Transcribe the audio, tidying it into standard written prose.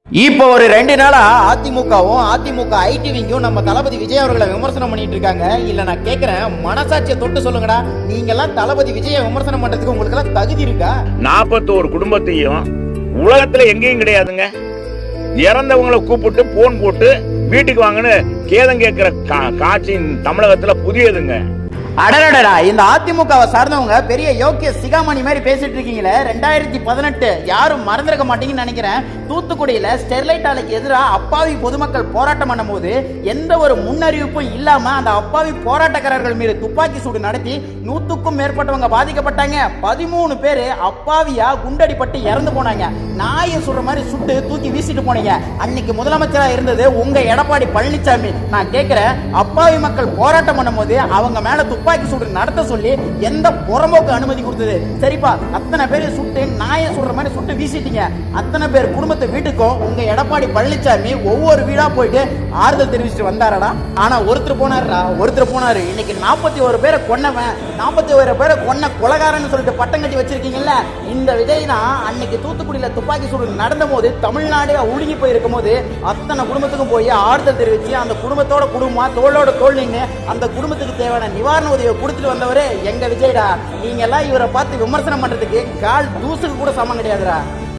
இப்போ ஒரு 2 நாளா அதிமுகவும் அதிமுக ஐடிவிங்கும் நம்ம தளபதி விஜய் அவர்களை விமர்சனம் பண்ணிட்டு இருக்காங்க. இல்ல நான் கேக்குறேன், மனசாட்சியை தொட்டு சொல்லுங்கடா, நீங்க எல்லாம் தளபதி விஜயை விமர்சனம் பண்றதுக்கு உங்களுக்கு எல்லாம் தகுதி இருக்கா? 41 குடும்பத்தையும் உலகத்துல எங்கேயும் கிடையாதுங்க. இறந்தவங்களை கூப்பிட்டு போன் போட்டு வீட்டுக்கு வாங்கன்னு கேதம் கேட்கிற காட்சி தமிழகத்துல புதியதுங்க. அடடடா, இந்த அதிமுகவை சார்ந்தவங்க பெரிய யோக்கிய சிகாமணி மாதிரி பேசிட்டு இருக்கீங்களே. 2018 யாரும் மறந்துருக்க மாட்டீங்கன்னு நினைக்கிறேன். தூத்துக்குடியில ஸ்டெர்லைட் ஆலைக்கு எதிராக அப்பாவி பொதுமக்கள் போராட்டம் பண்ணும்போது எந்த ஒரு முன்னறிவிப்பும் இல்லாம அந்த அப்பாவி போராட்டக்காரர்கள் மீது துப்பாக்கி சூடு நடத்தி 100க்கும் மேற்பட்டவங்க பாதிக்கப்பட்டாங்க. 13 பேரு அப்பாவியா குண்டடிப்பட்டு இறந்து போனாங்க. நாயை சுடுற மாதிரி சுட்டு தூக்கி வீசிட்டு போனீங்க. அன்னைக்கு முதலமைச்சரா இருந்தது உங்க எடப்பாடி பழனிசாமி. நான் கேட்கிறேன், அப்பாவி மக்கள் போராட்டம் பண்ணும்போது அவங்க மேல துப்பாக்கி சூடு நடத்த சொல்லி எந்த புறம்போக்கு அனுமதி கொடுத்தது? சரிப்பா, அத்தனை பேரை சுட்டு நாயை சுடுற மாதிரி சுட்டு வீசிட்டீங்க. அத்தனை பேர் குடும்பத்தை வீட்டுக்கும் உங்க எடப்பாடி பழனிசாமி ஒவ்வொரு வீடா போயிட்டு ஆறுதல் தெரிவிச்சுட்டு வந்தாரடா. ஆனா ஒருத்தர் போனாரு. இன்னைக்கு 41 பேரை கொன்னவன், 41 பேரை கொன்ன கொலகாரன்னு சொல்லிட்டு பட்டம் கட்டி வச்சிருக்கீங்கல்ல. இந்த விஜய் தான் அன்னைக்கு தூத்துக்குடியில துப்பாக்கி சூடு நடந்த போது தமிழ்நாடு உழுகி போயிருக்கும் போது அத்தனை குடும்பத்துக்கும் போய் ஆறுதல் தெரிவிச்சு அந்த குடும்பத்தோட குடும்பமா தோளோட தோல் நின்று அந்த குடும்பத்துக்கு தேவையான நிவாரண உதவியை கொடுத்துட்டு வந்தவரு எங்க விஜய்டா. நீங்க எல்லாம் இவரை பார்த்து விமர்சனம் பண்றதுக்கு கால் தூசுக்கு கூட சமம் கிடையாதுடா.